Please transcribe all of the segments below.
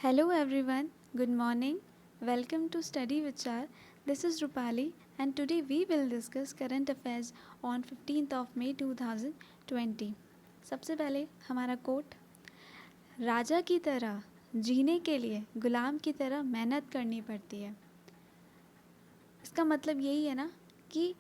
Hello everyone, good morning. Welcome to Study Vichar. This is Rupali and today we will discuss current affairs on 15th of May 2020. सबसे पहले हमारा coat, राजा की तरह जीने के लिए गुलाम की तरह मेहनत करनी पड़ती है। इसका मतलब यही है ना कि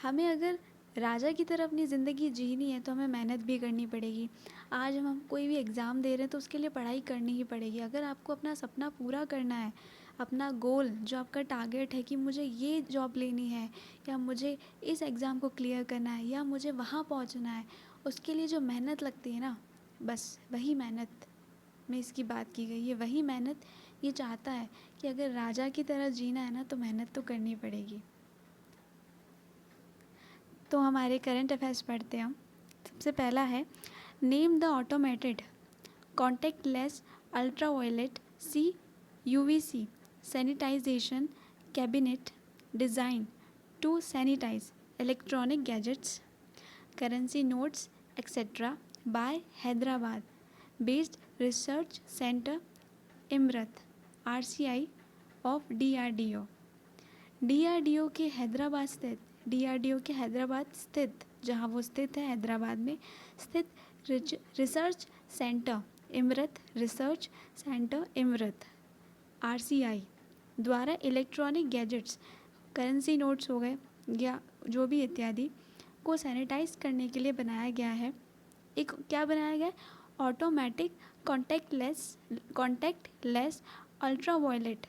हमें अगर राजा की तरह अपनी ज़िंदगी जीनी है तो हमें मेहनत भी करनी पड़ेगी। आज हम कोई भी एग्ज़ाम दे रहे हैं तो उसके लिए पढ़ाई करनी ही पड़ेगी। अगर आपको अपना सपना पूरा करना है, अपना गोल जो आपका टारगेट है कि मुझे ये जॉब लेनी है या मुझे इस एग्ज़ाम को क्लियर करना है या मुझे वहाँ पहुँचना है, उसके लिए जो मेहनत लगती है ना, बस वही मेहनत में इसकी बात की गई है। वही मेहनत ये चाहता है कि अगर राजा की तरह जीना है ना तो मेहनत तो करनी पड़ेगी। तो हमारे करंट अफेयर्स पढ़ते हैं हम। सबसे पहला है, name the automated contactless ultraviolet C UVC sanitization cabinet design to sanitize electronic gadgets currency notes etcetera by Hyderabad based research centre Imarat RCI of DRDO के DRDO के हैदराबाद स्थित जहाँ वो स्थित है हैदराबाद में स्थित रिसर्च सेंटर इमरत RCI द्वारा इलेक्ट्रॉनिक गैजेट्स करेंसी नोट्स हो गए या जो भी इत्यादि को सैनिटाइज करने के लिए बनाया गया है। एक क्या बनाया गया है? Automatic contact lens ultraviolet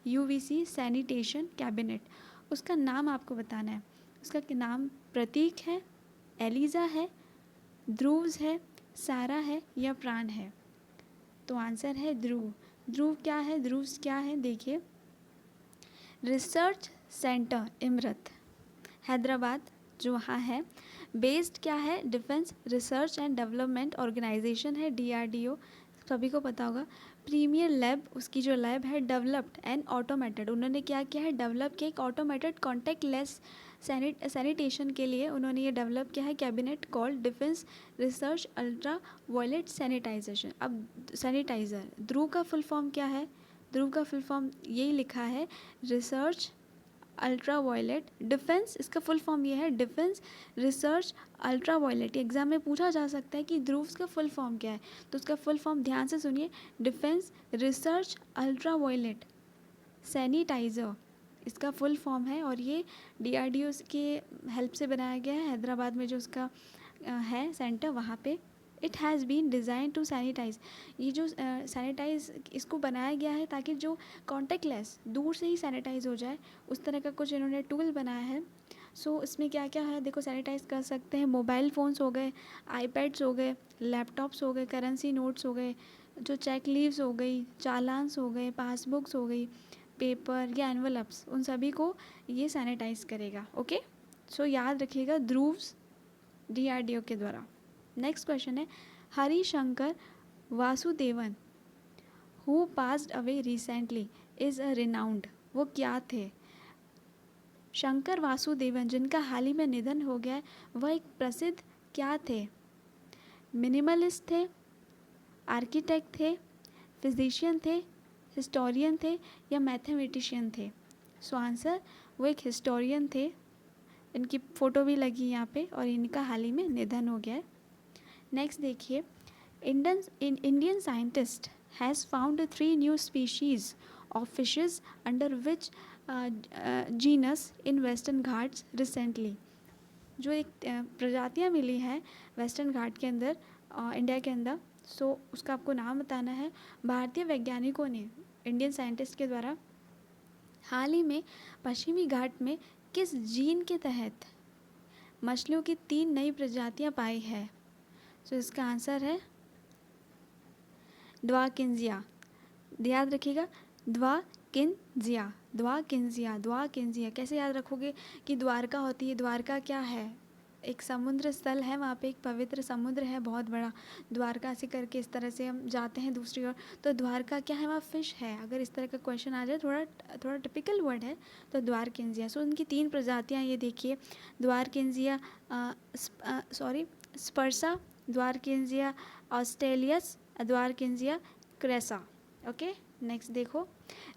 UVC sanitation cabinet. उसका नाम आपको बताना है। उसका नाम प्रतीक है, एलिज़ा है, ध्रुव्स है, सारा है या प्राण है। तो आंसर है ध्रुव क्या है? ध्रुव्स क्या है? देखिए, रिसर्च सेंटर इमरत हैदराबाद जो वहाँ है, बेस्ड क्या है? Defence research and development organisation है DRDO, सभी को पता होगा। प्रीमियर लैब, उसकी जो लैब है, डेवलप्ड एंड ऑटोमेटेड, उन्होंने क्या किया है? डेवलप किया एक ऑटोमेटेड कॉन्टेक्टलेस सैनिटेशन के लिए उन्होंने ये डेवलप किया है cabinet called defence research ultraviolet sanitization. अब सैनिटाइज़र, ध्रुव का फुल फॉर्म क्या है? ध्रुव का फुल फॉर्म यही लिखा है, रिसर्च अल्ट्रा वायलेट डिफेंस, इसका फुल फॉर्म ये है defence research ultraviolet. Exam में पूछा जा सकता है कि ध्रुव का फुल फॉर्म क्या है, तो उसका फुल फॉर्म ध्यान से सुनिए, defence research ultraviolet sanitizer, इसका फुल फॉर्म है। और ये DRDO के हेल्प से बनाया गया है, हैदराबाद में जो उसका है सेंटर, वहाँ पे। It has been design to sanitize, ये जो सैनिटाइज़ इसको बनाया गया है ताकि जो कॉन्टेक्टलेस दूर से ही सैनिटाइज़ हो जाए, उस तरह का कुछ इन्होंने टूल बनाया है। सो इसमें क्या क्या है देखो, सैनिटाइज़ कर सकते हैं मोबाइल फ़ोन्स हो गए, आईपैड्स हो गए, लैपटॉप्स हो गए, करेंसी नोट्स हो गए, जो चेक लीव्स हो गई, चालान्स हो गए, पासबुक्स हो गई, पेपर या एनवलप्स, उन सभी को ये सैनिटाइज़ करेगा। ओके, सो याद रखिएगा, ध्रुव्स DRDO के द्वारा। नेक्स्ट क्वेश्चन है, Harishankar Vasudevan who passed away recently is a renowned, वो क्या थे? शंकर वासुदेवन जिनका हाल ही में निधन हो गया है, वह एक प्रसिद्ध क्या थे? मिनिमलिस्ट थे, आर्किटेक्ट थे, फिजिशियन थे, हिस्टोरियन थे या मैथमेटिशियन थे? सो आंसर, वो एक हिस्टोरियन थे। इनकी फ़ोटो भी लगी यहाँ पे और इनका हाल ही में निधन हो गया है। नेक्स्ट देखिए, Indian scientist has found 3 new species of fishes under which genus in western Ghats recently. जो एक प्रजातियाँ मिली हैं वेस्टर्न घाट के अंदर, इंडिया के अंदर, सो उसका आपको नाम बताना है। भारतीय वैज्ञानिकों ने, इंडियन साइंटिस्ट के द्वारा, हाल ही में पश्चिमी घाट में किस जीन के तहत मछलियों की 3 नई प्रजातियां पाई है? सो इसका आंसर है द्वाकिंजिया। याद रखिएगा, द्वाकिंजिया। कैसे याद रखोगे कि द्वारका होती है? द्वारका क्या है? एक समुद्र स्थल है, वहाँ पे एक पवित्र समुद्र है बहुत बड़ा, द्वारका से करके इस तरह से हम जाते हैं दूसरी ओर, तो द्वारका क्या है? वहाँ फ़िश है। अगर इस तरह का क्वेश्चन आ जाए, थोड़ा टिपिकल वर्ड है, तो द्वारकिंजिया। सो उनकी 3 प्रजातियाँ ये देखिए, द्वारकिंजिया स्पर्सा, द्वारकिंजिया ऑस्ट्रेलियस, द्वारकिंजिया क्रेसा। ओके, नेक्स्ट देखो,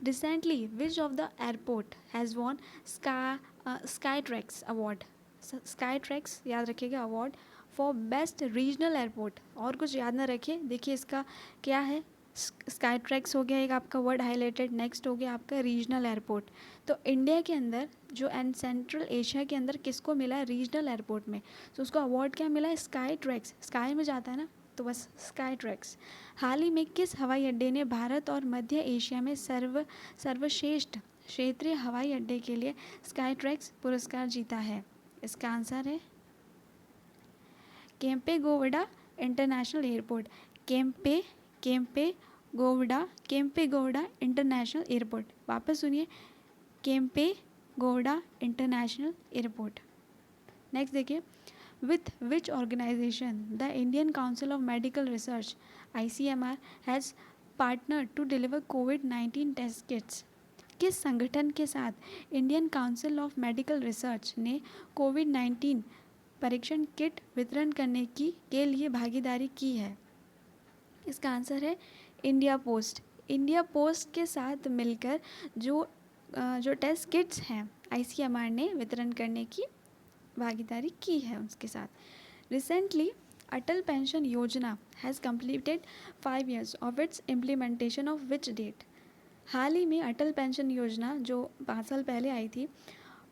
recently which of the airport has won sky tracks award, sky tracks याद रखिएगा award for best regional airport, और कुछ याद ना रखिए। देखिए इसका क्या है, स्काई ट्रैक्स हो गया एक आपका वर्ड हाईलाइटेड, नेक्स्ट हो गया आपका रीजनल एयरपोर्ट। तो इंडिया के अंदर जो एंड सेंट्रल एशिया के अंदर किसको मिला है रीजनल एयरपोर्ट में, तो उसको अवार्ड क्या मिला है, स्काई ट्रैक्स, स्काई में जाता है ना, तो बस स्काई ट्रैक्स। हाल ही में किस हवाई अड्डे ने भारत और मध्य एशिया में सर्वश्रेष्ठ क्षेत्रीय हवाई अड्डे के लिए स्काई ट्रैक्स पुरस्कार जीता है? इसका आंसर है Kempegowda international airport, Kempe Kempegowda international airport. वापस सुनिए, केम्पेगोवडा इंटरनेशनल एयरपोर्ट। नेक्स्ट देखिए, with which organization the Indian Council of Medical Research ICMR has partnered to deliver COVID-19 test kits? किस संगठन के साथ Indian council of medical research ने कोविड-19 परीक्षण किट वितरण करने के लिए भागीदारी की है? इसका आंसर है इंडिया पोस्ट। इंडिया पोस्ट के साथ मिलकर जो टेस्ट किट्स हैं आईसीएमआर ने वितरण करने की भागीदारी की है उसके साथ। Recently Atal Pension Yojana has completed 5 years of its implementation of which date? हाल ही में अटल पेंशन योजना जो 5 साल पहले आई थी,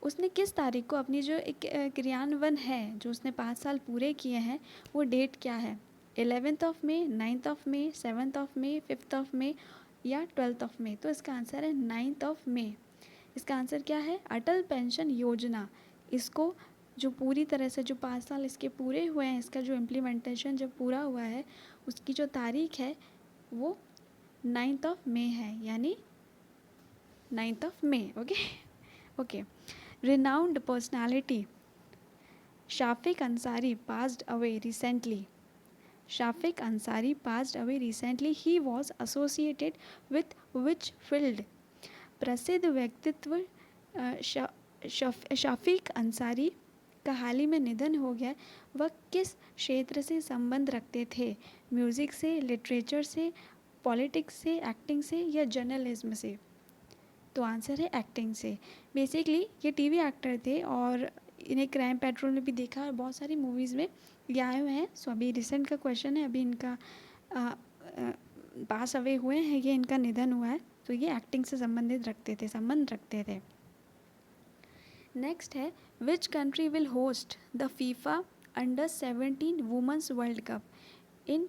उसने किस तारीख को अपनी जो एक क्रियान्वयन है जो उसने 5 साल पूरे किए हैं वो डेट क्या है? 11th of May, 9th of May, 7th of May, 5th of May या 12th ऑफ मे? तो इसका आंसर है 9th ऑफ मे। इसका आंसर क्या है? अटल पेंशन योजना, इसको जो पूरी तरह से जो 5 साल इसके पूरे हुए हैं, इसका जो इम्प्लीमेंटेशन जब पूरा हुआ है उसकी जो तारीख है वो 9th ऑफ मे है, यानी 9th of May. Okay, renowned personality Shafiq Ansari passed away recently. Shafiq Ansari passed away recently. He was associated with which field? प्रसिद्ध व्यक्तित्व शफीक अंसारी का हाल ही में निधन हो गया। वह किस क्षेत्र से संबंध रखते थे? म्यूज़िक से, लिटरेचर से, पॉलिटिक्स से, एक्टिंग से या जर्नलिज्म से? तो आंसर है एक्टिंग से। बेसिकली ये टीवी एक्टर थे और इन्हें क्राइम पेट्रोल में भी देखा और बहुत सारी मूवीज़ में ये आए हुए हैं। सो अभी रिसेंट का क्वेश्चन है, अभी इनका पास अवे हुए हैं, ये इनका निधन हुआ है, तो ये एक्टिंग से संबंध रखते थे। नेक्स्ट है, which country will host the FIFA under-17 women's world cup in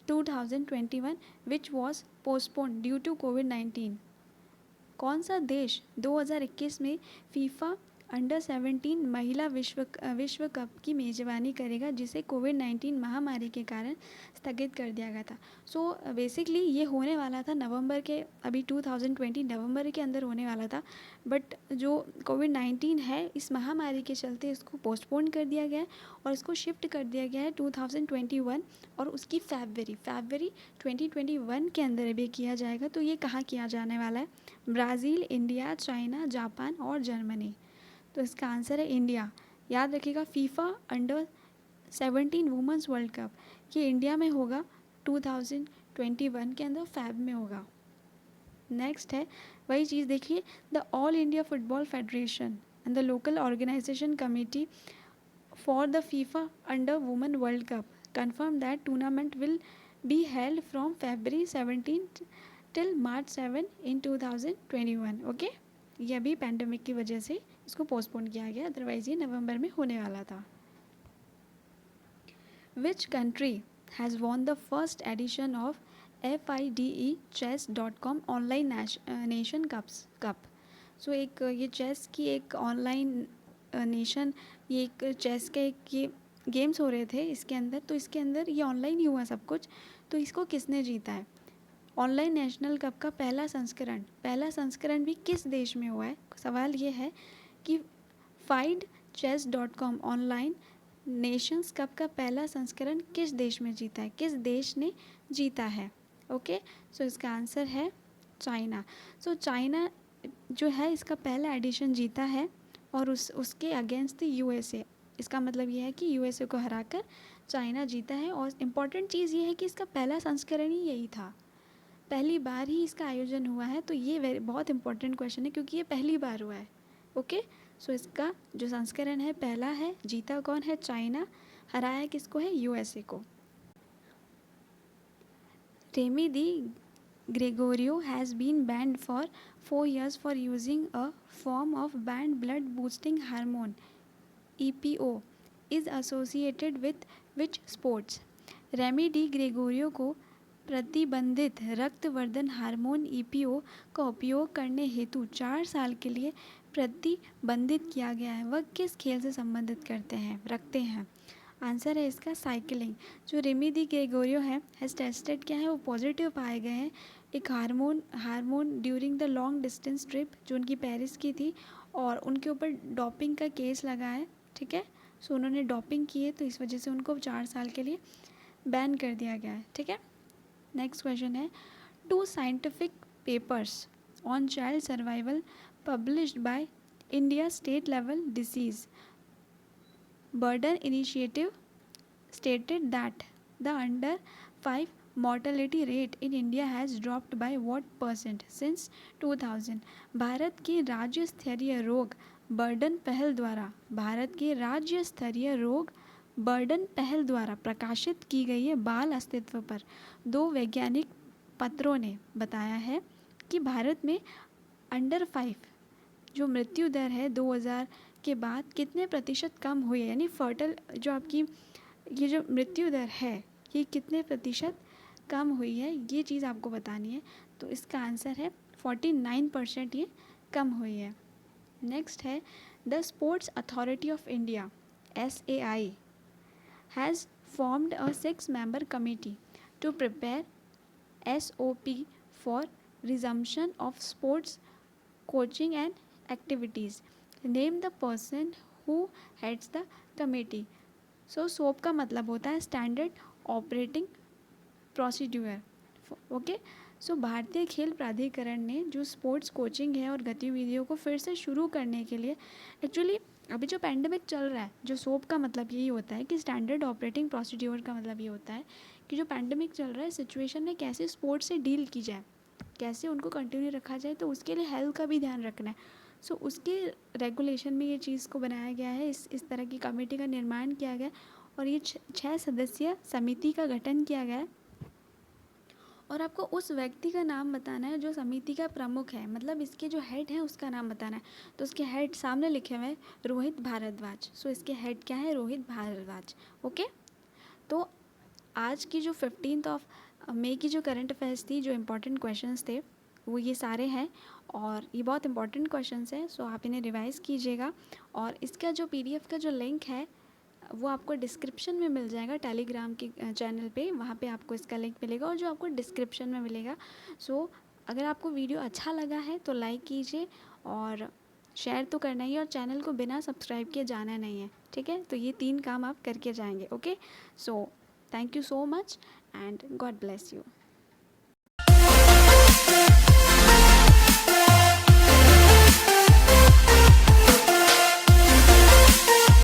2021 which was postponed due to COVID? कौन सा देश 2021 में फीफा अंडर-17 महिला विश्व कप की मेज़बानी करेगा जिसे कोविड-19 महामारी के कारण स्थगित कर दिया गया था? सो बेसिकली ये होने वाला था नवंबर के, अभी 2020 नवंबर के अंदर होने वाला था, बट जो कोविड-19 है इस महामारी के चलते इसको पोस्टपोन कर दिया गया है और इसको शिफ्ट कर दिया गया है 2021 और उसकी फरवरी 2021 के अंदर भी किया जाएगा। तो ये कहाँ किया जाने वाला है? ब्राज़ील, इंडिया, चाइना, जापान और जर्मनी। तो इसका आंसर है इंडिया। याद रखिएगा, FIFA under-17 women's world cup ये इंडिया में होगा 2021 के अंदर, फैब में होगा। नेक्स्ट है वही चीज़, देखिए, the All India Football Federation and the local organisation committee for the FIFA under women world cup confirm that tournament will be held from February 17 till March 7 in 2021. Okay, ये अभी pandemic की वजह से इसको पोस्टपोन किया गया, otherwise ये नवंबर में होने वाला था। Which country has won the first edition of FIDE-chess.com online nation cup? So एक ये चेस की एक ऑनलाइन नेशन, ये एक चेस के एक ये गेम्स हो रहे थे इसके अंदर, तो इसके अंदर ये ऑनलाइन ही हुआ सब कुछ। तो इसको किसने जीता है? ऑनलाइन नेशनल कप का पहला संस्करण भी किस देश में हुआ है? सवाल ये है कि FIDE-chess.com ऑनलाइन नेशंस कप का पहला संस्करण किस देश में जीता है, किस देश ने जीता है? ओके, सो इसका आंसर है चाइना। सो चाइना जो है इसका पहला एडिशन जीता है और उसके अगेंस्ट यूएसए। इसका मतलब ये है कि यूएसए को हराकर चाइना जीता है और इम्पॉर्टेंट चीज़ ये है कि इसका पहला संस्करण ही यही था। पहली बार ही इसका आयोजन हुआ है, तो ये बहुत इंपॉर्टेंट क्वेश्चन है क्योंकि ये पहली बार हुआ है। ओके, सो इसका जो संस्करण है पहला है, जीता कौन है, चाइना, हराया किसको है, यूएसए को। Remy Di Gregorio has been banned for 4 years for using a form of banned blood boosting hormone EPO is associated with which sports? Remy Di Gregorio को प्रतिबंधित रक्तवर्धन हार्मोन EPO का उपयोग करने हेतु 4 साल के लिए प्रतिबंधित किया गया है। वह किस खेल से संबंधित रखते हैं? आंसर है इसका साइकिलिंग। जो रेमी दी ग्रेगोरियो है हैज़ टेस्टेड क्या है, वो पॉजिटिव पाए गए हैं एक hormone during the long distance trip जो उनकी पेरिस की थी, और उनके ऊपर डोपिंग का केस लगा है। ठीक है, सो उन्होंने डोपिंग की है, तो इस वजह से उनको 4 साल के लिए बैन कर दिया गया है। ठीक है, नेक्स्ट क्वेश्चन है, 2 scientific papers on child survival published by India state level disease burden initiative stated that the under 5 mortality rate in India has dropped by what percent since 2000? Bharat की राज्य स्तरीय रोग बर्डन पहल द्वारा प्रकाशित की गई है बाल अस्तित्व पर 2 वैज्ञानिक पत्रों ने बताया है कि भारत में अंडर 5 जो मृत्यु दर है 2000 के बाद कितने प्रतिशत कम हुई है, यानी फर्टल जो आपकी ये जो मृत्यु दर है ये कितने प्रतिशत कम हुई है, ये चीज़ आपको बतानी है। तो इसका आंसर है 49% ये कम हुई है। नेक्स्ट है, the Sports Authority of India SAI has formed a 6-member committee to prepare SOP for resumption of sports coaching and activities. Name the person who heads the committee. So SOP का मतलब होता है standard operating procedure. Okay, so भारतीय खेल प्राधिकरण ने जो sports coaching है और गतिविधियों को फिर से शुरू करने के लिए, एक्चुअली अभी जो पैंडमिक चल रहा है, जो सोप का मतलब यही होता है कि स्टैंडर्ड ऑपरेटिंग प्रोसीड्यूर का मतलब ये होता है कि जो पैंडमिक चल रहा है सिचुएशन में कैसे स्पोर्ट्स से डील की जाए, कैसे उनको कंटिन्यू रखा जाए, तो उसके लिए हेल्थ का भी ध्यान रखना है। सो उसके रेगुलेशन में ये चीज़ को बनाया गया है, इस तरह की कमेटी का निर्माण किया गया और ये 6 सदस्यीय समिति का गठन किया गया है। और आपको उस व्यक्ति का नाम बताना है जो समिति का प्रमुख है, मतलब इसके जो हेड है उसका नाम बताना है। तो उसके हेड सामने लिखे हुए हैं रोहित भारद्वाज। सो इसके हेड क्या है, रोहित भारद्वाज। ओके, तो आज की जो 15 मई की जो करंट अफेयर्स थी, जो इम्पोर्टेंट क्वेश्चंस थे वो ये सारे हैं और ये बहुत इंपॉर्टेंट क्वेश्चंस हैं। सो आप इन्हें रिवाइज़ कीजिएगा और इसका जो PDF का जो लिंक है वो आपको डिस्क्रिप्शन में मिल जाएगा टेलीग्राम के चैनल पे, वहाँ पे आपको इसका लिंक मिलेगा और जो आपको डिस्क्रिप्शन में मिलेगा। सो अगर आपको वीडियो अच्छा लगा है तो लाइक कीजिए और शेयर तो करना ही है और चैनल को बिना सब्सक्राइब किए जाना नहीं है। ठीक है, तो ये 3 काम आप करके जाएंगे। Okay, so thank you so much and God bless you.